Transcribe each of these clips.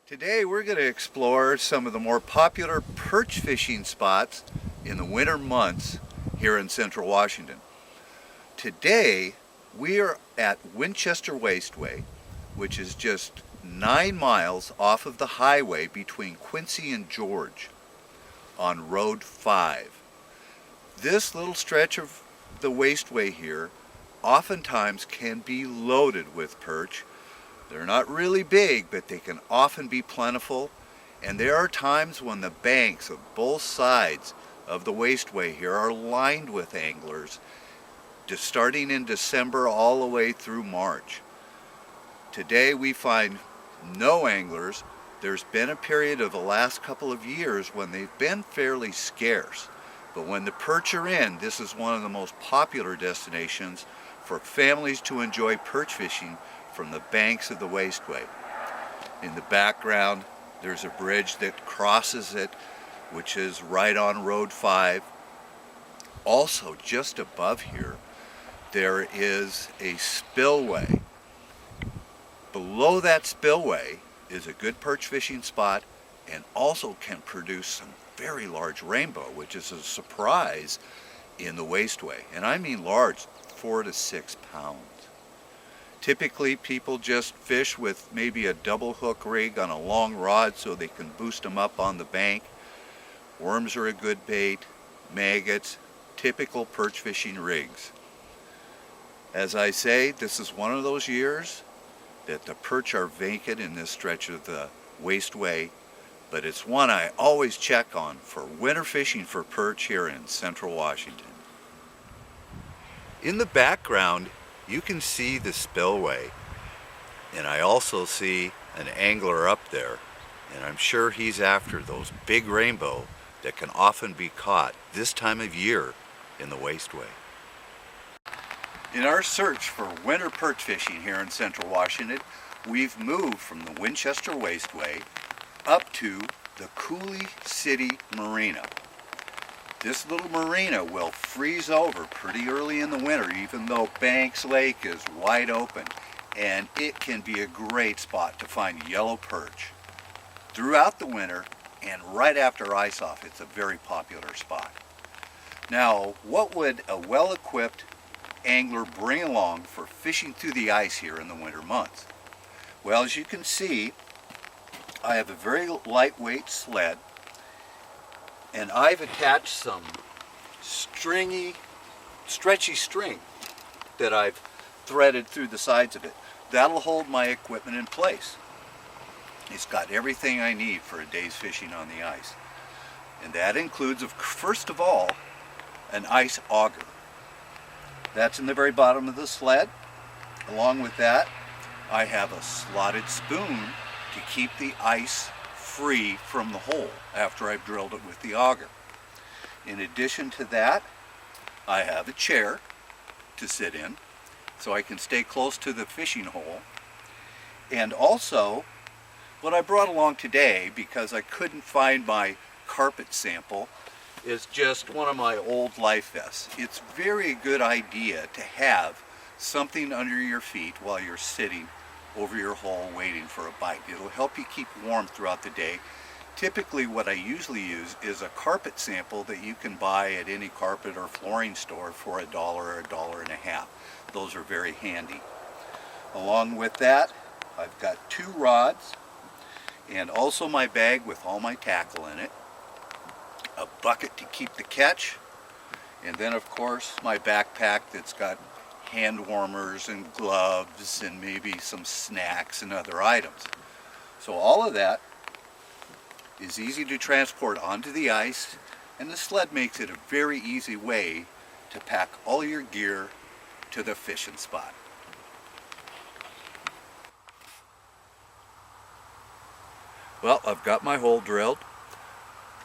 Today we're going to explore some of the more popular perch fishing spots in the winter months here in Central Washington. Today we are at Winchester Wasteway, which is just 9 miles off of the highway between Quincy and George on Road 5. This little stretch of the Wasteway here oftentimes can be loaded with perch. They're not really big, but they can often be plentiful, and there are times when the banks of both sides of the Wasteway here are lined with anglers, just starting in December all the way through March. Today we find no anglers. There's been a period of the last couple of years when they've been fairly scarce, but when the perch are in, this is one of the most popular destinations for families to enjoy perch fishing from the banks of the Wasteway. In the background there's a bridge that crosses it, which is right on Road 5. Also just above here there is a spillway. Below that spillway is a good perch fishing spot and also can produce some very large rainbow, which is a surprise in the Wasteway. And I mean large, 4 to 6 pounds. Typically people just fish with maybe a double hook rig on a long rod so they can boost them up on the bank. Worms are a good bait, maggots, typical perch fishing rigs. As I say, this is one of those years that the perch are vacant in this stretch of the Wasteway, but it's one I always check on for winter fishing for perch here in Central Washington. In the background you can see the spillway, and I also see an angler up there, and I'm sure he's after those big rainbow that can often be caught this time of year in the Wasteway. In our search for winter perch fishing here in Central Washington, we've moved from the Winchester Wasteway up to the Coulee City Marina. This little marina will freeze over pretty early in the winter, even though Banks Lake is wide open, and it can be a great spot to find yellow perch. Throughout the winter and right after ice off, it's a very popular spot. Now, what would a well-equipped angler bring along for fishing through the ice here in the winter months? Well, as you can see, I have a very lightweight sled, and I've attached some stretchy string that I've threaded through the sides of it. That'll hold my equipment in place. It's got everything I need for a day's fishing on the ice. And that includes, first of all, an ice auger. That's in the very bottom of the sled. Along with that, I have a slotted spoon to keep the ice free from the hole after I've drilled it with the auger. In addition to that, I have a chair to sit in so I can stay close to the fishing hole. And also, what I brought along today, because I couldn't find my carpet sample, is just one of my old life vests. It's a very good idea to have something under your feet while you're sitting over your hole waiting for a bite. It'll help you keep warm throughout the day. Typically what I usually use is a carpet sample that you can buy at any carpet or flooring store for $1 or $1.50. Those are very handy. Along with that, I've got 2 rods and also my bag with all my tackle in it, a bucket to keep the catch, and then of course my backpack that's got hand warmers and gloves and maybe some snacks and other items. So all of that is easy to transport onto the ice, and the sled makes it a very easy way to pack all your gear to the fishing spot. Well, I've got my hole drilled,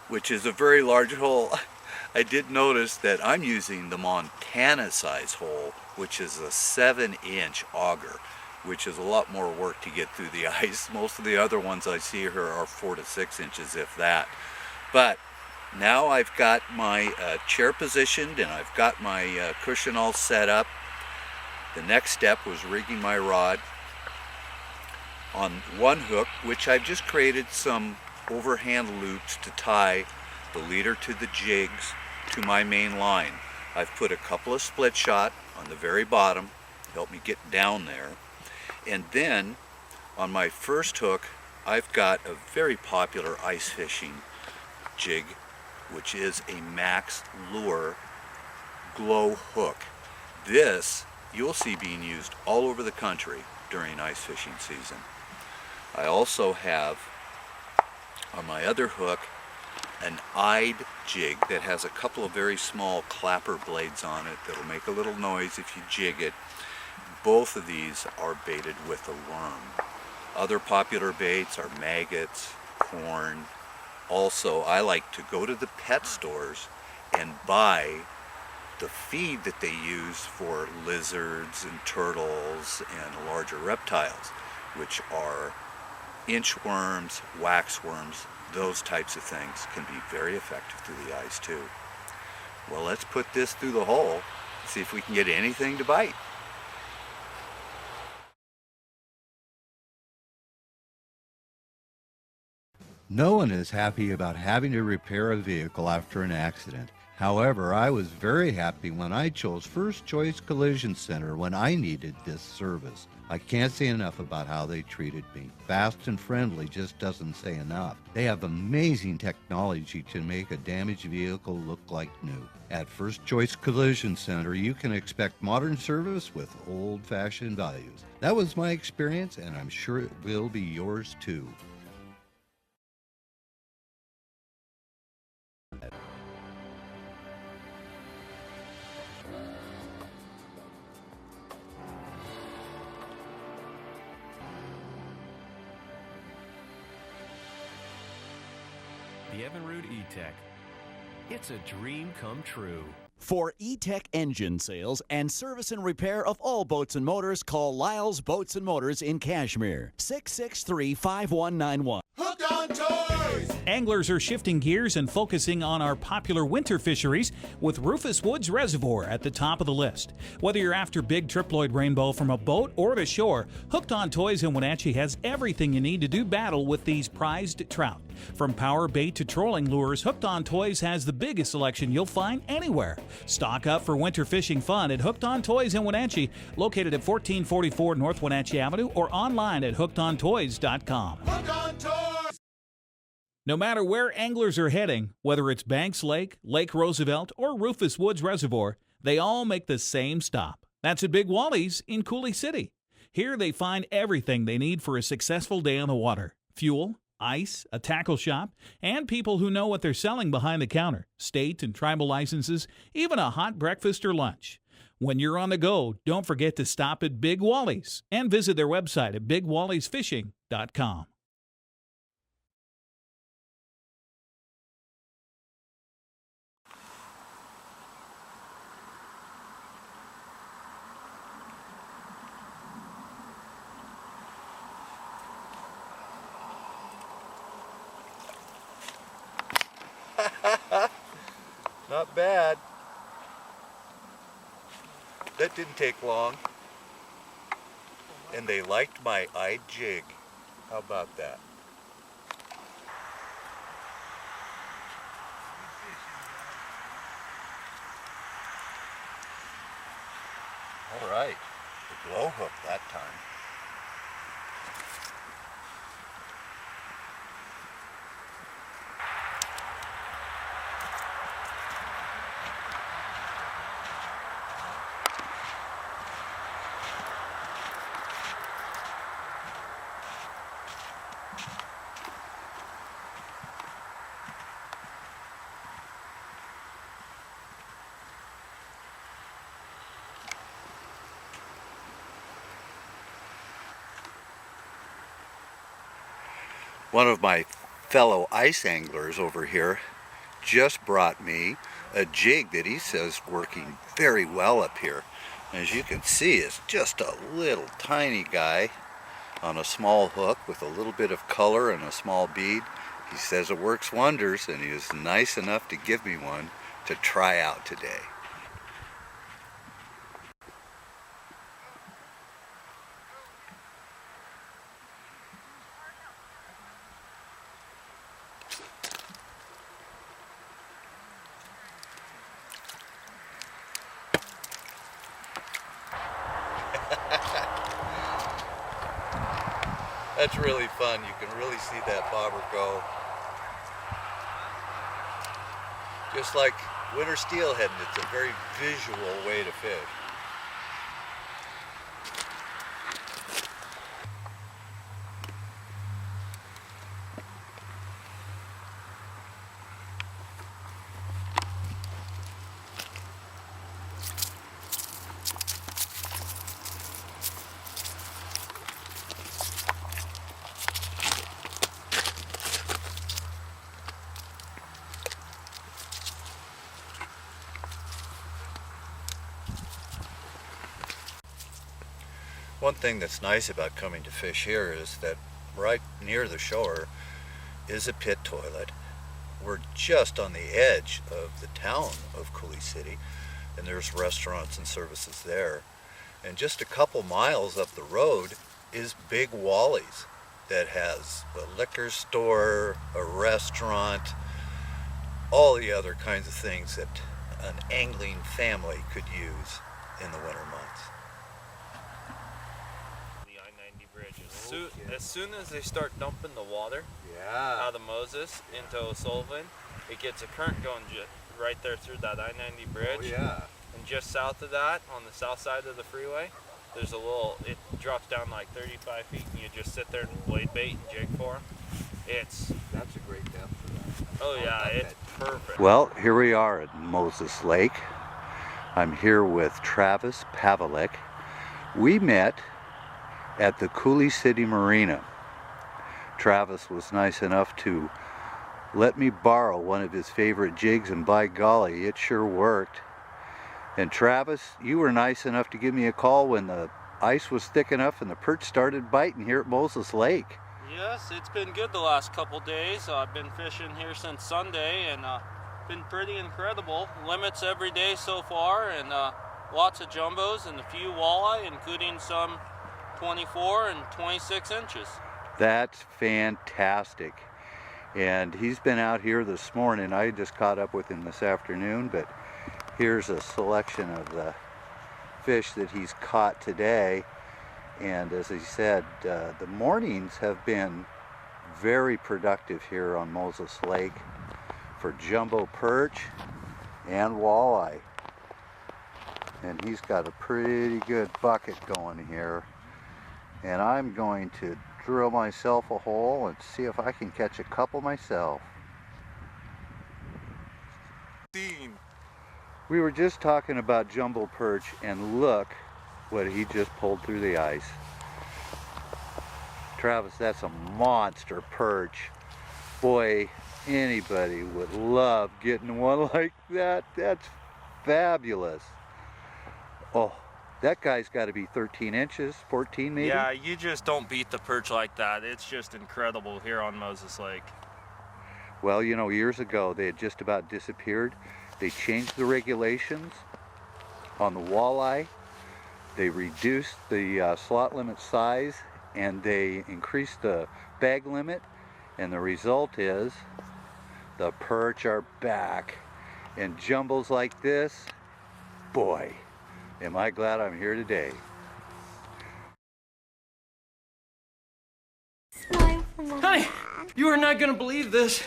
which is a very large hole. I did notice that I'm using the Montana size hole, which is a 7-inch auger, which is a lot more work to get through the ice. Most of the other ones I see here are 4 to 6 inches, if that. But now I've got my chair positioned and I've got my cushion all set up. The next step was rigging my rod. on one hook, which I've just created some overhand loops to tie the leader to the jigs to my main line. I've put a couple of split shot on the very bottom to help me get down there. And then on my first hook, I've got a very popular ice fishing jig, which is a Max Lure glow hook. This you'll see being used all over the country during ice fishing season. I also have on my other hook an eyed jig that has a couple of very small clapper blades on it that'll make a little noise if you jig it. Both of these are baited with a worm. Other popular baits are maggots, corn. Also, I like to go to the pet stores and buy the feed that they use for lizards and turtles and larger reptiles, which are inchworms, waxworms. Those types of things can be very effective through the ice too. Well, let's put this through the hole, see if we can get anything to bite. No one is happy about having to repair a vehicle after an accident. However, I was very happy when I chose First Choice Collision Center when I needed this service. I can't say enough about how they treated me. Fast and friendly just doesn't say enough. They have amazing technology to make a damaged vehicle look like new. At First Choice Collision Center, you can expect modern service with old-fashioned values. That was my experience, and I'm sure it will be yours too. The Evinrude E-Tech. It's a dream come true. For E-Tech engine sales and service and repair of all boats and motors, call Lyle's Boats and Motors in Kashmir. 663-5191. Hooked on Toys! Anglers are shifting gears and focusing on our popular winter fisheries with Rufus Woods Reservoir at the top of the list. Whether you're after big triploid rainbow from a boat or the shore, Hooked on Toys in Wenatchee has everything you need to do battle with these prized trout. From power bait to trolling lures, Hooked on Toys has the biggest selection you'll find anywhere. Stock up for winter fishing fun at Hooked on Toys in Wenatchee, located at 1444 North Wenatchee Avenue or online at hookedontoys.com. Hooked on Toys! No matter where anglers are heading, whether it's Banks Lake, Lake Roosevelt, or Rufus Woods Reservoir, they all make the same stop. That's at Big Wally's in Coulee City. Here they find everything they need for a successful day on the water: fuel, ice, a tackle shop, and people who know what they're selling behind the counter, state and tribal licenses, even a hot breakfast or lunch. When you're on the go, don't forget to stop at Big Wally's and visit their website at bigwallysfishing.com. Not bad. That didn't take long. And they liked my eyed jig. How about that? All right, the glow hook that time. One of my fellow ice anglers over here just brought me a jig that he says working very well up here. As you can see, it's just a little tiny guy on a small hook with a little bit of color and a small bead. He says it works wonders, and he was nice enough to give me one to try out today. That's really fun. You can really see that bobber go. Just like winter steelhead, it's a very visual way to fish. One thing that's nice about coming to fish here is that right near the shore is a pit toilet. We're just on the edge of the town of Coulee City, and there's restaurants and services there. And just a couple miles up the road is Big Wally's that has a liquor store, a restaurant, all the other kinds of things that an angling family could use in the winter months. As soon as they start dumping the water out of Moses into O'Sullivan, it gets a current going right there through that I-90 bridge. Oh, yeah. And just south of that, on the south side of the freeway, there's it drops down like 35 feet, and you just sit there and blade bait and jig for them. That's a great depth for that. Oh yeah, it's perfect. Well, here we are at Moses Lake. I'm here with Travis Pavlik. We met at the Coulee City Marina. Travis was nice enough to let me borrow one of his favorite jigs, and by golly, it sure worked. And Travis, you were nice enough to give me a call when the ice was thick enough and the perch started biting here at Moses Lake. Yes, it's been good the last couple days. I've been fishing here since Sunday, and been pretty incredible. Limits every day so far, and lots of jumbos and a few walleye, including some 24 and 26 inches. That's fantastic. And he's been out here this morning. I just caught up with him this afternoon, but here's a selection of the fish that he's caught today. And as he said, the mornings have been very productive here on Moses Lake for jumbo perch and walleye. And he's got a pretty good bucket going here. And I'm going to drill myself a hole and see if I can catch a couple myself. We were just talking about jumbo perch, and look what he just pulled through the ice. Travis, that's a monster perch. Boy, anybody would love getting one like that. That's fabulous. Oh, that guy's got to be 13 inches, 14 maybe? Yeah, you just don't beat the perch like that. It's just incredible here on Moses Lake. Well, you know, years ago they had just about disappeared. They changed the regulations on the walleye. They reduced the slot limit size, and they increased the bag limit. And the result is the perch are back. And jumbos like this, boy, am I glad I'm here today. Smile for Mom. Honey, you are not gonna believe this.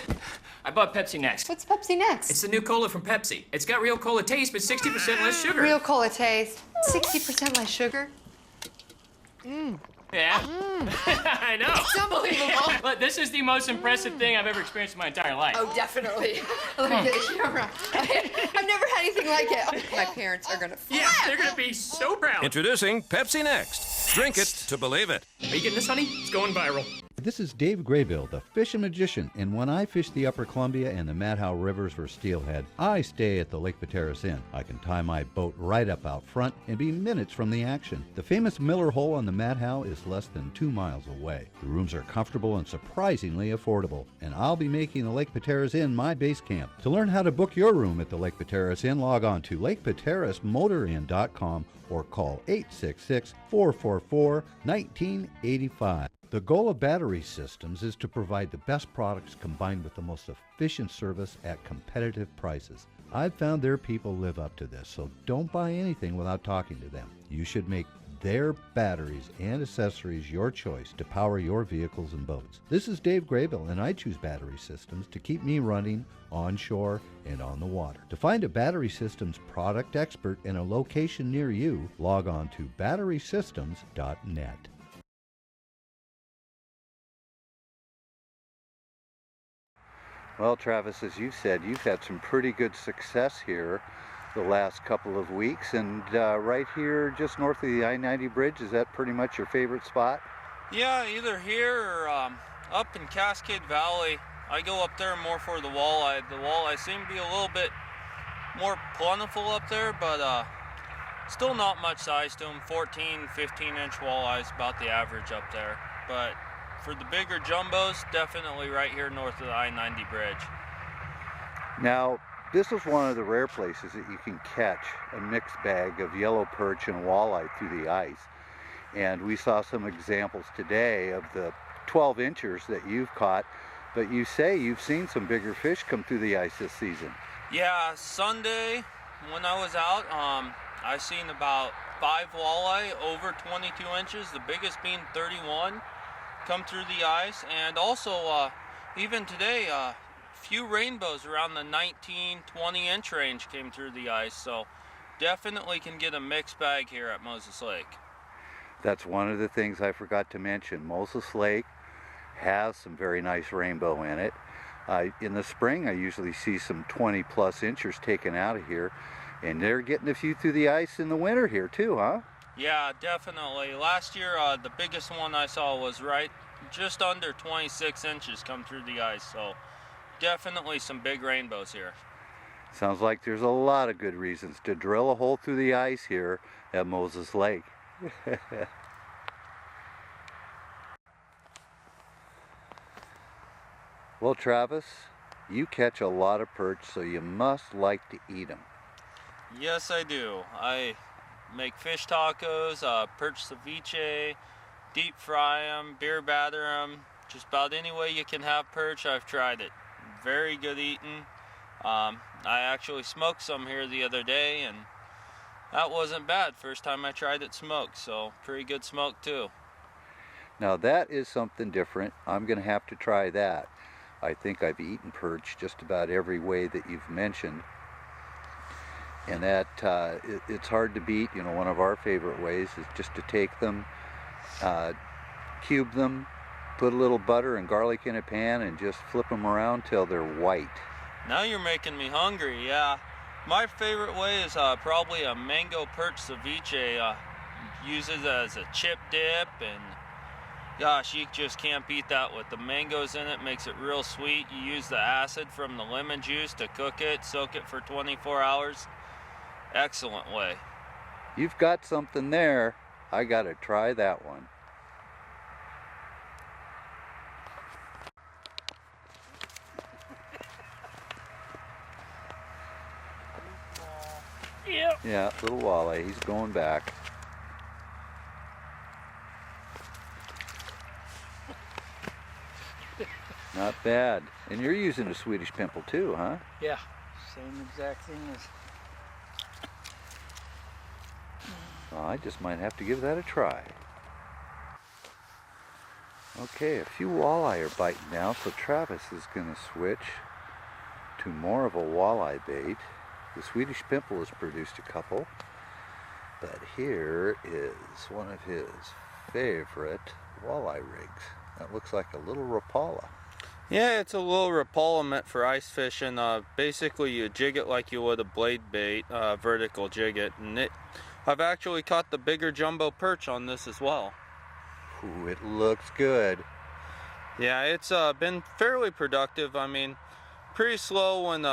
I bought Pepsi Next. What's Pepsi Next? It's the new cola from Pepsi. It's got real cola taste, but 60% less sugar. Real cola taste. 60% less sugar. Yeah. I know. It's unbelievable. But this is the most impressive thing I've ever experienced in my entire life. Oh, definitely. Look at the camera. I've never had anything like it. My parents are gonna flip. Yeah, they're gonna be so proud. Introducing Pepsi Next. Drink it to believe it. Are you getting this, honey? It's going viral. This is Dave Graybill, the Fishin Magician, and when I fish the Upper Columbia and the Madhow Rivers for steelhead, I stay at the Lake Pateros Inn. I can tie my boat right up out front and be minutes from the action. The famous Miller Hole on the Madhow is less than 2 miles away. The rooms are comfortable and surprisingly affordable, and I'll be making the Lake Pateros Inn my base camp. To learn how to book your room at the Lake Pateros Inn, log on to lakepaterosmotorin.com or call 866-444-1985. The goal of Battery Systems is to provide the best products combined with the most efficient service at competitive prices. I've found their people live up to this, so don't buy anything without talking to them. You should make their batteries and accessories your choice to power your vehicles and boats. This is Dave Graybill, and I choose Battery Systems to keep me running onshore and on the water. To find a Battery Systems product expert in a location near you, log on to batterysystems.net. Well, Travis, as you said, you've had some pretty good success here the last couple of weeks, and right here just north of the I-90 bridge, is that pretty much your favorite spot? Yeah, either here or up in Cascade Valley. I go up there more for the walleye. The walleye seem to be a little bit more plentiful up there, but still not much size to them. 14, 15-inch walleyes about the average up there. But for the bigger jumbos, definitely right here north of the I-90 bridge. Now, this is one of the rare places that you can catch a mixed bag of yellow perch and walleye through the ice. And we saw some examples today of the 12 inchers that you've caught, but you say you've seen some bigger fish come through the ice this season. Yeah, Sunday when I was out, I seen about 5 walleye over 22 inches, the biggest being 31, come through the ice. And also, even today, few rainbows around the 19, 20 inch range came through the ice, so definitely can get a mixed bag here at Moses Lake. That's one of the things I forgot to mention. Moses Lake has some very nice rainbow in it. In the spring, I usually see some 20 plus inchers taken out of here, and they're getting a few through the ice in the winter here too, huh? Yeah, definitely. Last year, the biggest one I saw was right just under 26 inches come through the ice, so definitely some big rainbows here. Sounds like there's a lot of good reasons to drill a hole through the ice here at Moses Lake. Well, Travis, you catch a lot of perch, so you must like to eat them. Yes, I do. I make fish tacos, perch ceviche, deep fry them, beer batter them. Just about any way you can have perch, I've tried it. Very good eating. I actually smoked some here the other day, and that wasn't bad. First time I tried it smoked, so pretty good smoke too. Now that is something different. I'm going to have to try that. I think I've eaten perch just about every way that you've mentioned, and that it's hard to beat. You know, one of our favorite ways is just to take them, cube them, put a little butter and garlic in a pan, and just flip them around till they're white. Now you're making me hungry. Yeah, my favorite way is probably a mango perch ceviche. Use it as a chip dip, and gosh, you just can't beat that with the mangoes in it. Makes it real sweet. You use the acid from the lemon juice to cook it, soak it for 24 hours. Excellent way. You've got something there. I gotta try that one. Yep. Yeah, little walleye, he's going back. Not bad. And you're using a Swedish pimple too, huh? Yeah, same exact thing as... Well, I just might have to give that a try. Okay, a few walleye are biting now, so Travis is going to switch to more of a walleye bait. The Swedish pimple has produced a couple, but here is one of his favorite walleye rigs. That looks like a little Rapala. Yeah, it's a little Rapala meant for ice fishing. Basically, you jig it like you would a blade bait, vertical jig it, and I've actually caught the bigger jumbo perch on this as well. Ooh, it looks good. Yeah, it's been fairly productive. I mean, pretty slow when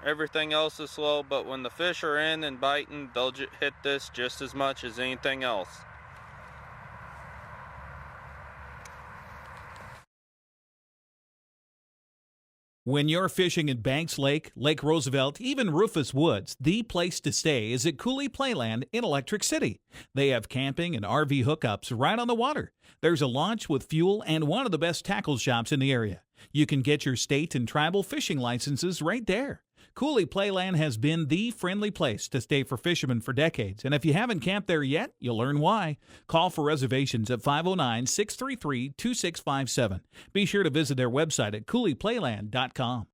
everything else is slow, but when the fish are in and biting, they'll hit this just as much as anything else. When you're fishing in Banks Lake, Lake Roosevelt, even Rufus Woods, the place to stay is at Coulee Playland in Electric City. They have camping and RV hookups right on the water. There's a launch with fuel and one of the best tackle shops in the area. You can get your state and tribal fishing licenses right there. Coulee Playland has been the friendly place to stay for fishermen for decades, and if you haven't camped there yet, you'll learn why. Call for reservations at 509-633-2657. Be sure to visit their website at CouleePlayland.com.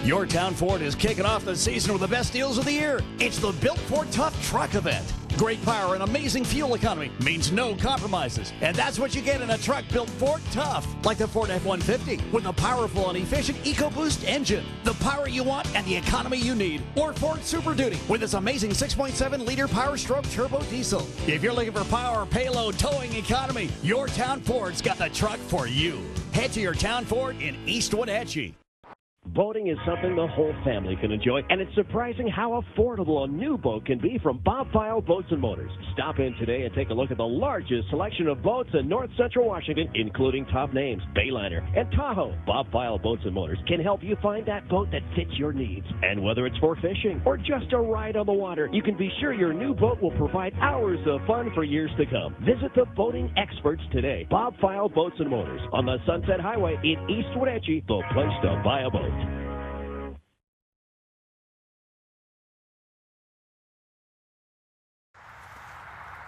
Your town Ford is kicking off the season with the best deals of the year. It's the Built Ford Tough Truck event. Great power and amazing fuel economy means no compromises. And that's what you get in a truck built Ford Tough, like the Ford F-150 with a powerful and efficient EcoBoost engine. The power you want and the economy you need. Or Ford Super Duty with its amazing 6.7-liter Power Stroke turbo diesel. If you're looking for power, payload, towing economy, your town Ford's got the truck for you. Head to your town Ford in East Wenatchee. Boating is something the whole family can enjoy, and it's surprising how affordable a new boat can be from Bob File Boats and Motors. Stop in today and take a look at the largest selection of boats in North Central Washington, including top names, Bayliner and Tahoe. Bob File Boats and Motors can help you find that boat that fits your needs. And whether it's for fishing or just a ride on the water, you can be sure your new boat will provide hours of fun for years to come. Visit the boating experts today. Bob File Boats and Motors on the Sunset Highway in East Wenatchee, the place to buy a boat.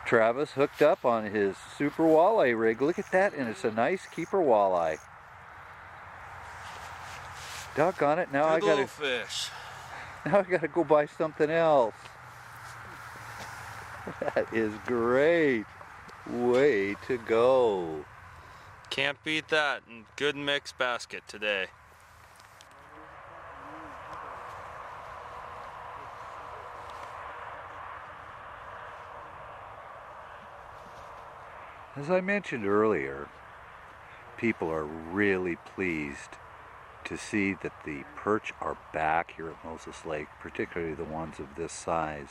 Travis hooked up on his super walleye rig. Look at that, and it's a nice keeper walleye. Doggone it! Now I gotta fish. Now I gotta go buy something else. That is great. Way to go. Can't beat that. And good mixed basket today. As I mentioned earlier, people are really pleased to see that the perch are back here at Moses Lake, particularly the ones of this size.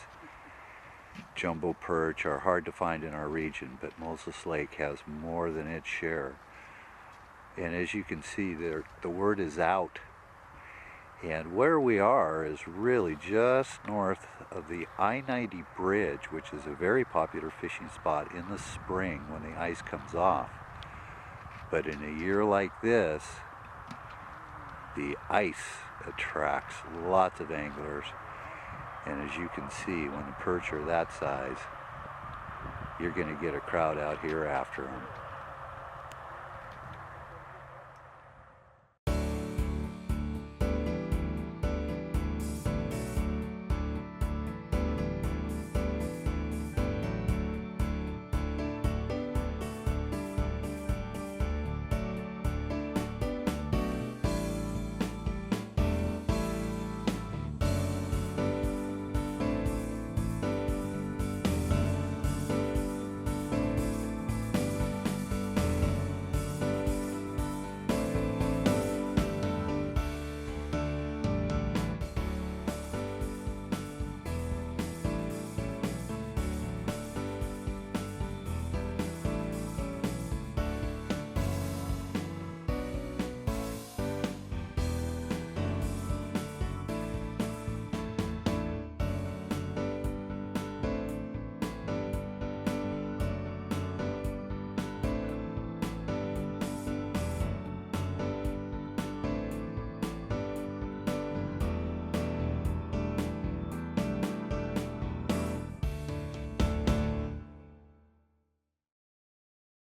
Jumbo perch are hard to find in our region, but Moses Lake has more than its share. And as you can see, the word is out. And where we are is really just north of the I-90 bridge, which is a very popular fishing spot in the spring when the ice comes off. But in a year like this, the ice attracts lots of anglers. And as you can see, when the perch are that size, you're going to get a crowd out here after them.